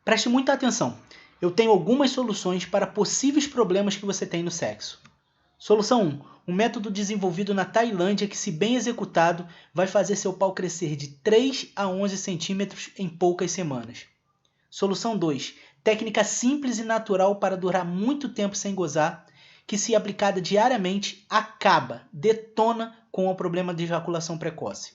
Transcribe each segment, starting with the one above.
Preste muita atenção. Eu tenho algumas soluções para possíveis problemas que você tem no sexo. Solução 1. Um método desenvolvido na Tailândia que, se bem executado, vai fazer seu pau crescer de 3 a 11 centímetros em poucas semanas. Solução 2. Técnica simples e natural para durar muito tempo sem gozar, que, se aplicada diariamente, detona com o problema de ejaculação precoce.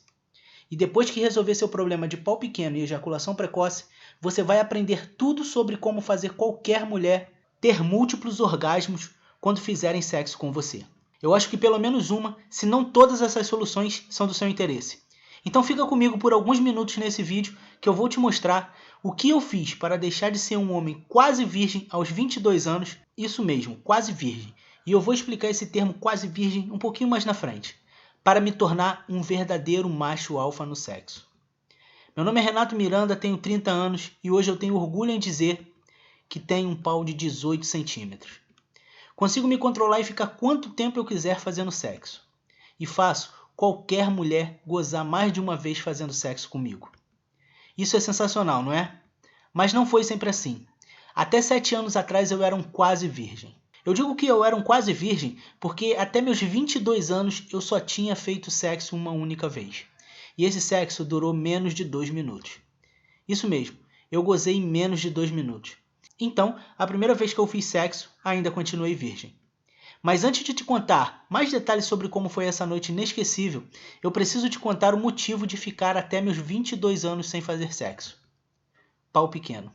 E depois que resolver seu problema de pau pequeno e ejaculação precoce, você vai aprender tudo sobre como fazer qualquer mulher ter múltiplos orgasmos quando fizerem sexo com você. Eu acho que pelo menos uma, se não todas essas soluções são do seu interesse. Então fica comigo por alguns minutos nesse vídeo que eu vou te mostrar o que eu fiz para deixar de ser um homem quase virgem aos 22 anos, isso mesmo, quase virgem. E eu vou explicar esse termo quase virgem um pouquinho mais na frente, para me tornar um verdadeiro macho alfa no sexo. Meu nome é Renato Miranda, tenho 30 anos e hoje eu tenho orgulho em dizer que tenho um pau de 18 centímetros. Consigo me controlar e ficar quanto tempo eu quiser fazendo sexo. E faço qualquer mulher gozar mais de uma vez fazendo sexo comigo. Isso é sensacional, não é? Mas não foi sempre assim. Até 7 anos atrás eu era um quase virgem. Eu digo que eu era um quase virgem porque até meus 22 anos eu só tinha feito sexo uma única vez. E esse sexo durou menos de 2 minutos. Isso mesmo, eu gozei em menos de 2 minutos. Então, a primeira vez que eu fiz sexo, ainda continuei virgem. Mas antes de te contar mais detalhes sobre como foi essa noite inesquecível, eu preciso te contar o motivo de ficar até meus 22 anos sem fazer sexo. Pau pequeno.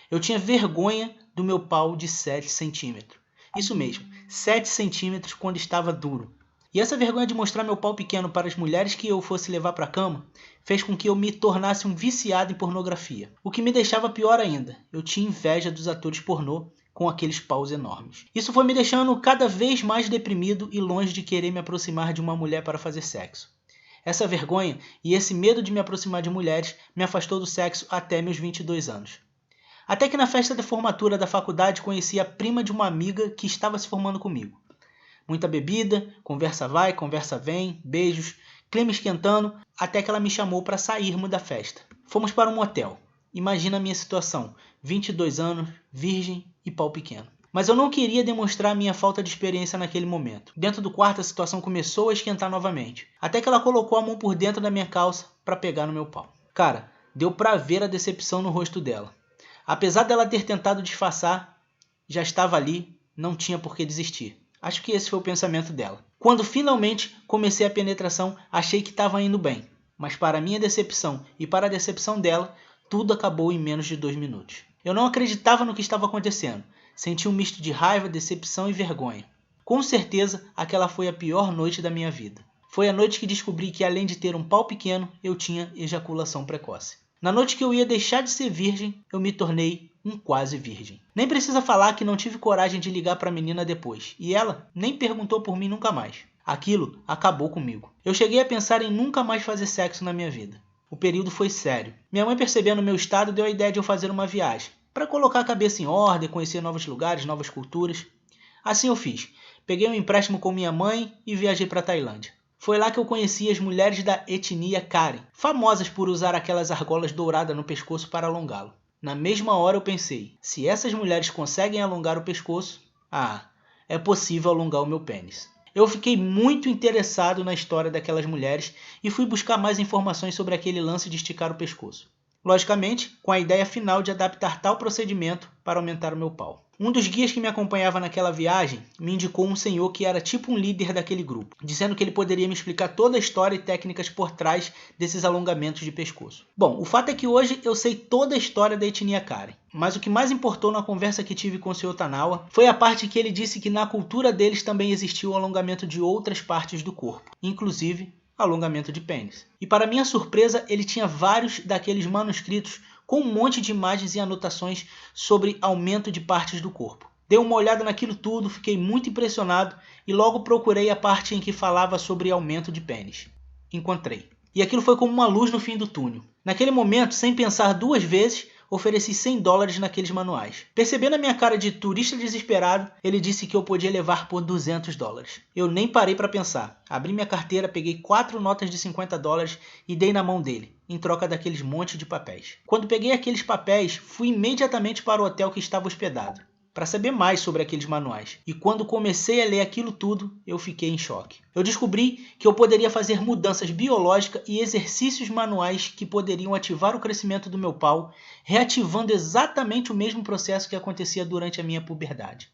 Eu tinha vergonha do meu pau de 7 centímetros. Isso mesmo, 7 centímetros quando estava duro. E essa vergonha de mostrar meu pau pequeno para as mulheres que eu fosse levar para a cama fez com que eu me tornasse um viciado em pornografia. O que me deixava pior ainda, eu tinha inveja dos atores pornô com aqueles paus enormes. Isso foi me deixando cada vez mais deprimido e longe de querer me aproximar de uma mulher para fazer sexo. Essa vergonha e esse medo de me aproximar de mulheres me afastou do sexo até meus 22 anos. Até que na festa de formatura da faculdade conheci a prima de uma amiga que estava se formando comigo. Muita bebida, conversa vai, conversa vem, beijos, clima esquentando, até que ela me chamou para sairmos da festa. Fomos para um motel. Imagina a minha situação, 22 anos, virgem e pau pequeno. Mas eu não queria demonstrar a minha falta de experiência naquele momento. Dentro do quarto a situação começou a esquentar novamente, até que ela colocou a mão por dentro da minha calça para pegar no meu pau. Cara, deu para ver a decepção no rosto dela. Apesar dela ter tentado disfarçar, já estava ali, não tinha por que desistir. Acho que esse foi o pensamento dela. Quando finalmente comecei a penetração, achei que estava indo bem. Mas para minha decepção e para a decepção dela, tudo acabou em menos de 2 minutos. Eu não acreditava no que estava acontecendo. Senti um misto de raiva, decepção e vergonha. Com certeza, aquela foi a pior noite da minha vida. Foi a noite que descobri que, além de ter um pau pequeno, eu tinha ejaculação precoce. Na noite que eu ia deixar de ser virgem, eu me tornei um quase virgem. Nem precisa falar que não tive coragem de ligar para a menina depois. E ela nem perguntou por mim nunca mais. Aquilo acabou comigo. Eu cheguei a pensar em nunca mais fazer sexo na minha vida. O período foi sério. Minha mãe, percebendo o meu estado, deu a ideia de eu fazer uma viagem. Para colocar a cabeça em ordem, conhecer novos lugares, novas culturas. Assim eu fiz. Peguei um empréstimo com minha mãe e viajei para a Tailândia. Foi lá que eu conheci as mulheres da etnia Karen, famosas por usar aquelas argolas douradas no pescoço para alongá-lo. Na mesma hora eu pensei, se essas mulheres conseguem alongar o pescoço, é possível alongar o meu pênis. Eu fiquei muito interessado na história daquelas mulheres e fui buscar mais informações sobre aquele lance de esticar o pescoço. Logicamente, com a ideia final de adaptar tal procedimento para aumentar o meu pau. Um dos guias que me acompanhava naquela viagem me indicou um senhor que era tipo um líder daquele grupo, dizendo que ele poderia me explicar toda a história e técnicas por trás desses alongamentos de pescoço. Bom, o fato é que hoje eu sei toda a história da etnia Karen, mas o que mais importou na conversa que tive com o Sr. Tanawa foi a parte que ele disse que na cultura deles também existiu o alongamento de outras partes do corpo, inclusive alongamento de pênis. E para minha surpresa, ele tinha vários daqueles manuscritos com um monte de imagens e anotações sobre aumento de partes do corpo. Dei uma olhada naquilo tudo, fiquei muito impressionado e logo procurei a parte em que falava sobre aumento de pênis. Encontrei. E aquilo foi como uma luz no fim do túnel. Naquele momento, sem pensar 2 vezes, ofereci $100 naqueles manuais. Percebendo a minha cara de turista desesperado, ele disse que eu podia levar por $200. Eu nem parei para pensar. Abri minha carteira, peguei 4 notas de $50 e dei na mão dele. em troca daqueles monte de papéis. Quando peguei aqueles papéis, fui imediatamente para o hotel que estava hospedado, para saber mais sobre aqueles manuais. E quando comecei a ler aquilo tudo, eu fiquei em choque. Eu descobri que eu poderia fazer mudanças biológicas e exercícios manuais que poderiam ativar o crescimento do meu pau, reativando exatamente o mesmo processo que acontecia durante a minha puberdade.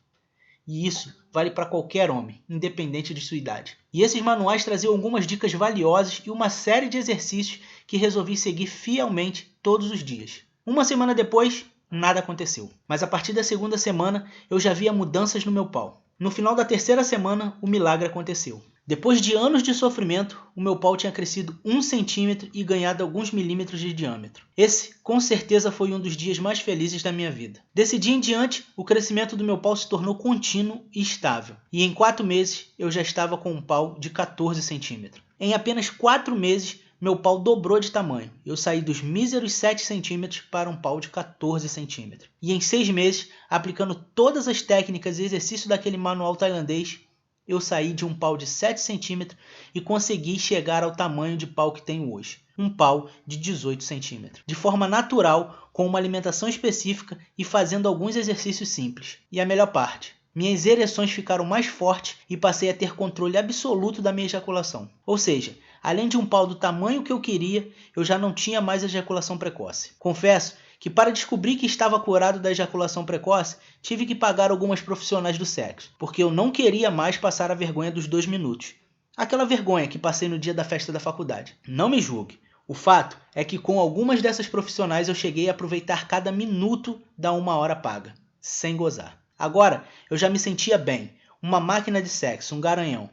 E isso vale para qualquer homem, independente de sua idade. E esses manuais traziam algumas dicas valiosas e uma série de exercícios que resolvi seguir fielmente todos os dias. Uma semana depois, nada aconteceu. Mas a partir da segunda semana, eu já via mudanças no meu pau. No final da terceira semana, o milagre aconteceu. Depois de anos de sofrimento, o meu pau tinha crescido 1 centímetro e ganhado alguns milímetros de diâmetro. Esse, com certeza, foi um dos dias mais felizes da minha vida. Desse dia em diante, o crescimento do meu pau se tornou contínuo e estável. E em 4 meses, eu já estava com um pau de 14 centímetros. Em apenas 4 meses, meu pau dobrou de tamanho. Eu saí dos míseros 7 centímetros para um pau de 14 centímetros. E em 6 meses, aplicando todas as técnicas e exercícios daquele manual tailandês, eu saí de um pau de 7 centímetros e consegui chegar ao tamanho de pau que tenho hoje. Um pau de 18 centímetros. De forma natural, com uma alimentação específica e fazendo alguns exercícios simples. E a melhor parte, minhas ereções ficaram mais fortes e passei a ter controle absoluto da minha ejaculação. Ou seja, além de um pau do tamanho que eu queria, eu já não tinha mais ejaculação precoce. Confesso que para descobrir que estava curado da ejaculação precoce, tive que pagar algumas profissionais do sexo, porque eu não queria mais passar a vergonha dos 2 minutos. Aquela vergonha que passei no dia da festa da faculdade. Não me julgue. O fato é que com algumas dessas profissionais eu cheguei a aproveitar cada minuto da 1 hora paga, sem gozar. Agora eu já me sentia bem, uma máquina de sexo, um garanhão.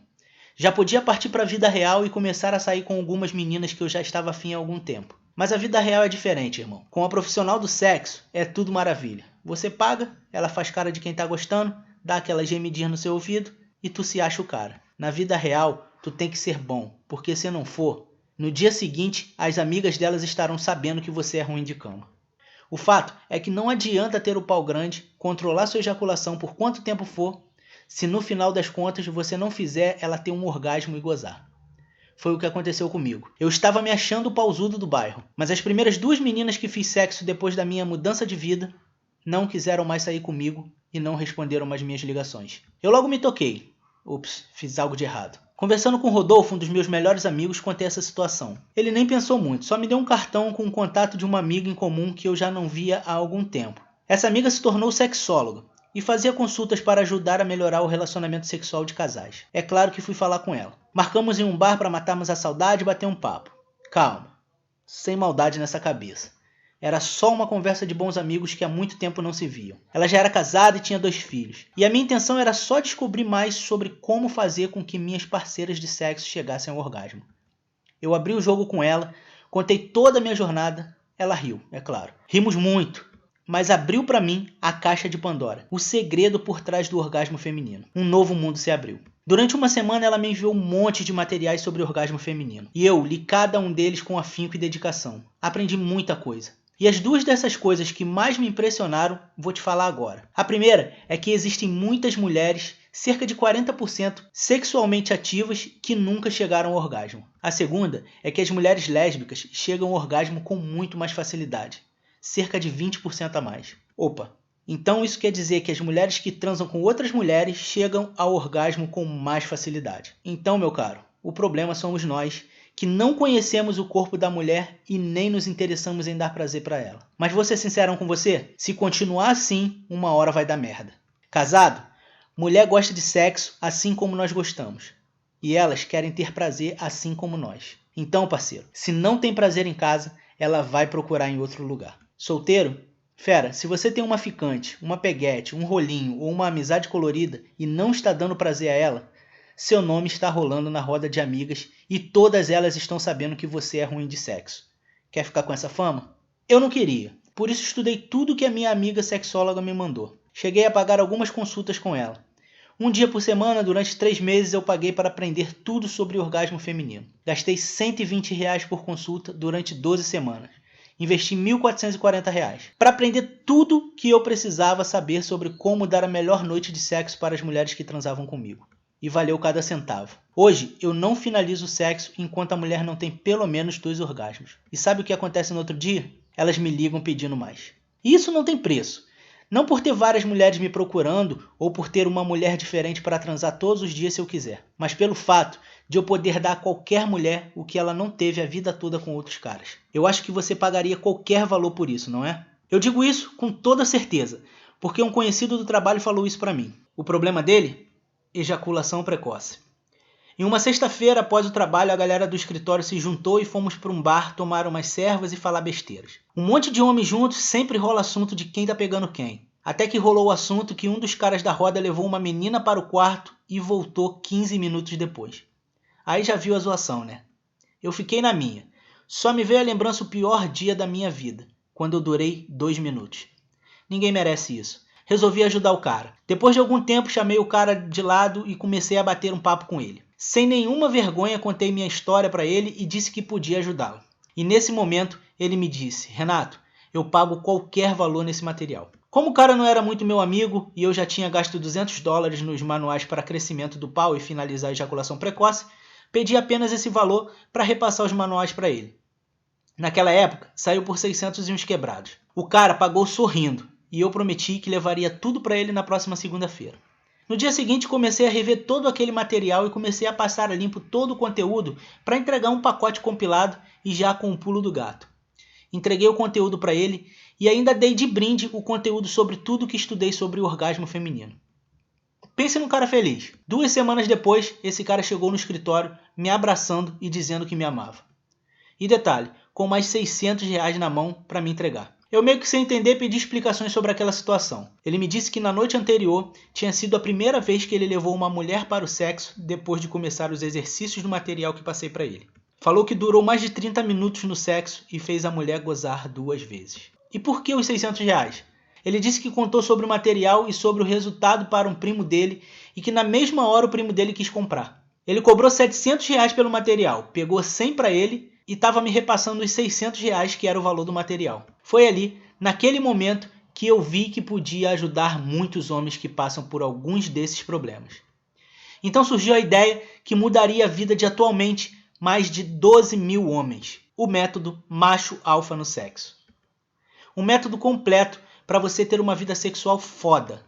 Já podia partir para a vida real e começar a sair com algumas meninas que eu já estava afim há algum tempo. Mas a vida real é diferente, irmão. Com a profissional do sexo, é tudo maravilha. Você paga, ela faz cara de quem tá gostando, dá aquela gemidinha no seu ouvido e tu se acha o cara. Na vida real, tu tem que ser bom, porque se não for, no dia seguinte, as amigas delas estarão sabendo que você é ruim de cama. O fato é que não adianta ter o pau grande, controlar sua ejaculação por quanto tempo for, se no final das contas você não fizer ela ter um orgasmo e gozar. Foi o que aconteceu comigo. Eu estava me achando o pausudo do bairro, mas as primeiras 2 meninas que fiz sexo depois da minha mudança de vida não quiseram mais sair comigo e não responderam mais minhas ligações. Eu logo me toquei. Ups, fiz algo de errado. Conversando com o Rodolfo, um dos meus melhores amigos, contei essa situação. Ele nem pensou muito, só me deu um cartão com o contato de uma amiga em comum que eu já não via há algum tempo. Essa amiga se tornou sexóloga e fazia consultas para ajudar a melhorar o relacionamento sexual de casais. É claro que fui falar com ela. Marcamos em um bar para matarmos a saudade e bater um papo. Calma, sem maldade nessa cabeça. Era só uma conversa de bons amigos que há muito tempo não se viam. Ela já era casada e tinha 2 filhos. E a minha intenção era só descobrir mais sobre como fazer com que minhas parceiras de sexo chegassem ao orgasmo. Eu abri o jogo com ela, contei toda a minha jornada. Ela riu, é claro. Rimos muito. Mas abriu para mim a caixa de Pandora, o segredo por trás do orgasmo feminino. Um novo mundo se abriu. Durante uma semana ela me enviou um monte de materiais sobre orgasmo feminino. E eu li cada um deles com afinco e dedicação. Aprendi muita coisa. E as 2 dessas coisas que mais me impressionaram, vou te falar agora. A primeira é que existem muitas mulheres, cerca de 40%, sexualmente ativas que nunca chegaram ao orgasmo. A segunda é que as mulheres lésbicas chegam ao orgasmo com muito mais facilidade. Cerca de 20% a mais. Opa, então isso quer dizer que as mulheres que transam com outras mulheres chegam ao orgasmo com mais facilidade. Então, meu caro, o problema somos nós, que não conhecemos o corpo da mulher e nem nos interessamos em dar prazer para ela. Mas vou ser sincero com você, se continuar assim, uma hora vai dar merda. Casado? Mulher gosta de sexo assim como nós gostamos. E elas querem ter prazer assim como nós. Então, parceiro, se não tem prazer em casa, ela vai procurar em outro lugar. Solteiro? Fera, se você tem uma ficante, uma peguete, um rolinho ou uma amizade colorida e não está dando prazer a ela, seu nome está rolando na roda de amigas e todas elas estão sabendo que você é ruim de sexo. Quer ficar com essa fama? Eu não queria, por isso estudei tudo que a minha amiga sexóloga me mandou. Cheguei a pagar algumas consultas com ela. Um dia por semana, durante 3 meses, eu paguei para aprender tudo sobre orgasmo feminino. Gastei R$120 por consulta durante 12 semanas. Investi R$1.440 para aprender tudo que eu precisava saber sobre como dar a melhor noite de sexo para as mulheres que transavam comigo. e valeu cada centavo. Hoje, eu não finalizo o sexo enquanto a mulher não tem pelo menos 2 orgasmos. E sabe o que acontece no outro dia? Elas me ligam pedindo mais. E isso não tem preço. Não por ter várias mulheres me procurando ou por ter uma mulher diferente para transar todos os dias se eu quiser, mas pelo fato de eu poder dar a qualquer mulher o que ela não teve a vida toda com outros caras. Eu acho que você pagaria qualquer valor por isso, não é? Eu digo isso com toda certeza, porque um conhecido do trabalho falou isso para mim. O problema dele? Ejaculação precoce. Em uma sexta-feira, após o trabalho, a galera do escritório se juntou e fomos para um bar tomar umas cervas e falar besteiras. Um monte de homens juntos, sempre rola assunto de quem tá pegando quem. Até que rolou o assunto que um dos caras da roda levou uma menina para o quarto e voltou 15 minutos depois. Aí já viu a zoação, né? Eu fiquei na minha. Só me veio a lembrança o pior dia da minha vida, quando eu durei 2 minutos. Ninguém merece isso. Resolvi ajudar o cara. Depois de algum tempo, chamei o cara de lado e comecei a bater um papo com ele. Sem nenhuma vergonha, contei minha história para ele e disse que podia ajudá-lo. E nesse momento, ele me disse: Renato, eu pago qualquer valor nesse material. Como o cara não era muito meu amigo e eu já tinha gasto $200 nos manuais para crescimento do pau e finalizar a ejaculação precoce, pedi apenas esse valor para repassar os manuais para ele. Naquela época, saiu por 600 e uns quebrados. O cara pagou sorrindo e eu prometi que levaria tudo para ele na próxima segunda-feira. No dia seguinte, comecei a rever todo aquele material e comecei a passar a limpo todo o conteúdo para entregar um pacote compilado e já com o pulo do gato. Entreguei o conteúdo para ele e ainda dei de brinde o conteúdo sobre tudo que estudei sobre o orgasmo feminino. Pense num cara feliz. 2 semanas depois, esse cara chegou no escritório me abraçando e dizendo que me amava. E detalhe, com mais R$600 na mão para me entregar. Eu meio que sem entender pedi explicações sobre aquela situação. Ele me disse que na noite anterior tinha sido a primeira vez que ele levou uma mulher para o sexo depois de começar os exercícios do material que passei para ele. Falou que durou mais de 30 minutos no sexo e fez a mulher gozar 2 vezes. E por que os R$600? Ele disse que contou sobre o material e sobre o resultado para um primo dele e que na mesma hora o primo dele quis comprar. Ele cobrou R$700 pelo material, pegou 100 para ele e estava me repassando os R$600 que era o valor do material. Foi ali, naquele momento, que eu vi que podia ajudar muitos homens que passam por alguns desses problemas. Então surgiu a ideia que mudaria a vida de atualmente mais de 12 mil homens. O método macho alfa no sexo. Um método completo para você ter uma vida sexual foda.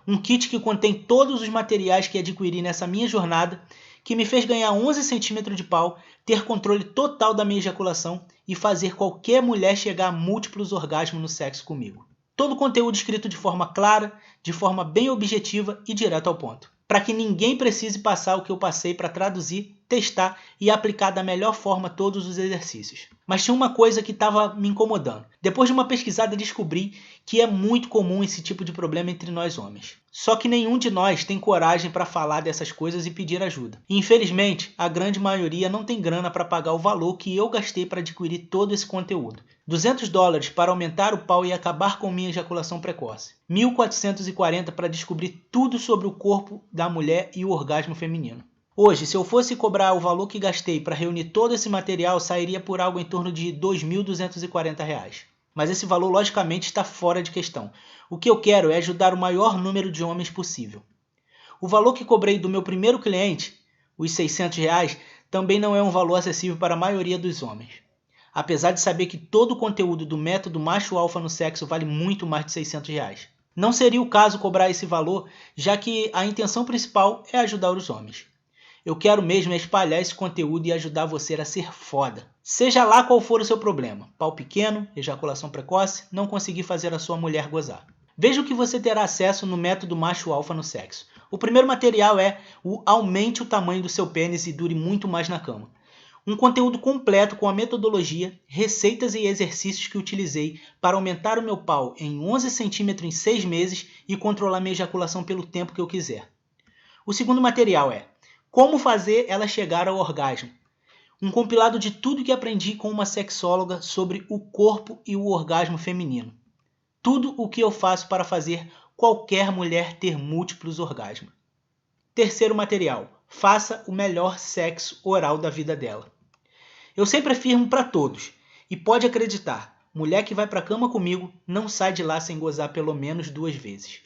Um kit que contém todos os materiais que adquiri nessa minha jornada, que me fez ganhar 11 centímetros de pau, ter controle total da minha ejaculação e fazer qualquer mulher chegar a múltiplos orgasmos no sexo comigo. Todo o conteúdo escrito de forma clara, de forma bem objetiva e direto ao ponto. Para que ninguém precise passar o que eu passei para traduzir, testar e aplicar da melhor forma todos os exercícios. Mas tinha uma coisa que estava me incomodando. Depois de uma pesquisada descobri que é muito comum esse tipo de problema entre nós homens. Só que nenhum de nós tem coragem para falar dessas coisas e pedir ajuda. E, infelizmente, a grande maioria não tem grana para pagar o valor que eu gastei para adquirir todo esse conteúdo. $200 para aumentar o pau e acabar com minha ejaculação precoce. 1.440 para descobrir tudo sobre o corpo da mulher e o orgasmo feminino. Hoje, se eu fosse cobrar o valor que gastei para reunir todo esse material, sairia por algo em torno de R$2.240. Mas esse valor, logicamente, está fora de questão. O que eu quero é ajudar o maior número de homens possível. O valor que cobrei do meu primeiro cliente, os R$600, também não é um valor acessível para a maioria dos homens. Apesar de saber que todo o conteúdo do método macho alfa no sexo vale muito mais de R$600. Não seria o caso cobrar esse valor, já que a intenção principal é ajudar os homens. Eu quero mesmo espalhar esse conteúdo e ajudar você a ser foda. Seja lá qual for o seu problema, pau pequeno, ejaculação precoce, não conseguir fazer a sua mulher gozar. Veja o que você terá acesso no método macho alfa no sexo. O primeiro material é o Aumente o tamanho do seu pênis e dure muito mais na cama. Um conteúdo completo com a metodologia, receitas e exercícios que utilizei para aumentar o meu pau em 11 centímetros em 6 meses e controlar minha ejaculação pelo tempo que eu quiser. O segundo material é Como fazer ela chegar ao orgasmo. Um compilado de tudo que aprendi com uma sexóloga sobre o corpo e o orgasmo feminino. Tudo o que eu faço para fazer qualquer mulher ter múltiplos orgasmos. Terceiro material. Faça o melhor sexo oral da vida dela. Eu sempre afirmo para todos, e pode acreditar, mulher que vai para a cama comigo não sai de lá sem gozar pelo menos 2 vezes.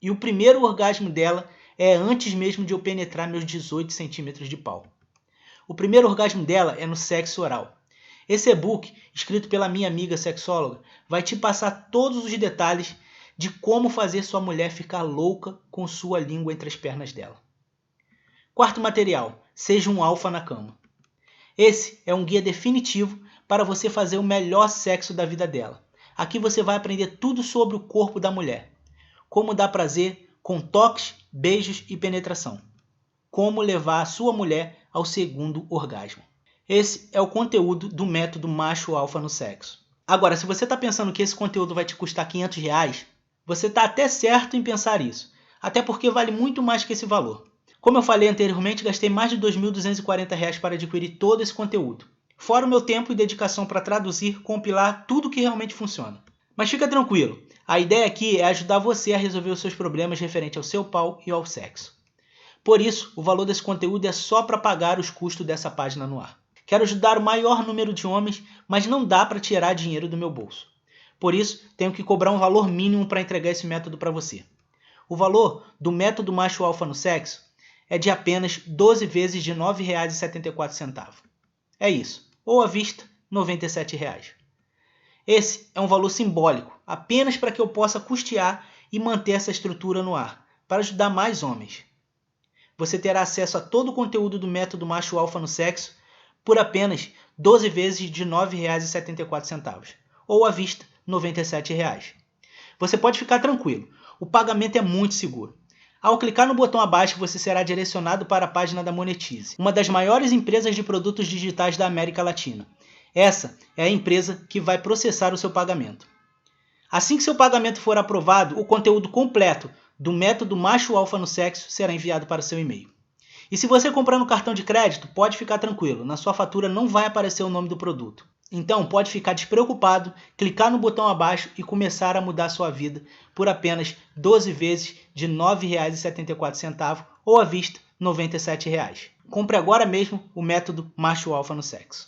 E o primeiro orgasmo dela é antes mesmo de eu penetrar meus 18 centímetros de pau. O primeiro orgasmo dela é no sexo oral. Esse e-book, escrito pela minha amiga sexóloga, vai te passar todos os detalhes de como fazer sua mulher ficar louca com sua língua entre as pernas dela. Quarto material, seja um alfa na cama. Esse é um guia definitivo para você fazer o melhor sexo da vida dela. Aqui você vai aprender tudo sobre o corpo da mulher. Como dar prazer com toques, beijos e penetração. Como levar a sua mulher ao segundo orgasmo. Esse é o conteúdo do método macho alfa no sexo. Agora, se você está pensando que esse conteúdo vai te custar R$500, você está até certo em pensar isso. Até porque vale muito mais que esse valor. Como eu falei anteriormente, gastei mais de R$2.240 para adquirir todo esse conteúdo. Fora o meu tempo e dedicação para traduzir, compilar tudo que realmente funciona. Mas fica tranquilo, a ideia aqui é ajudar você a resolver os seus problemas referente ao seu pau e ao sexo. Por isso, o valor desse conteúdo é só para pagar os custos dessa página no ar. Quero ajudar o maior número de homens, mas não dá para tirar dinheiro do meu bolso. Por isso, tenho que cobrar um valor mínimo para entregar esse método para você. O valor do método macho alfa no sexo é de apenas 12 vezes de R$ 9,74. É isso, ou à vista, R$ 97. Esse é um valor simbólico, apenas para que eu possa custear e manter essa estrutura no ar, para ajudar mais homens. Você terá acesso a todo o conteúdo do método macho alfa no sexo por apenas 12 vezes de R$ 9,74, ou à vista, R$ 97. Você pode ficar tranquilo, o pagamento é muito seguro. Ao clicar no botão abaixo, você será direcionado para a página da Monetize, uma das maiores empresas de produtos digitais da América Latina. Essa é a empresa que vai processar o seu pagamento. Assim que seu pagamento for aprovado, o conteúdo completo do método macho alfa no sexo será enviado para seu e-mail. E se você comprar no cartão de crédito, pode ficar tranquilo, na sua fatura não vai aparecer o nome do produto. Então pode ficar despreocupado, clicar no botão abaixo e começar a mudar sua vida por apenas 12 vezes de R$ 9,74 ou à vista R$ 97. Compre agora mesmo o método macho alfa no sexo.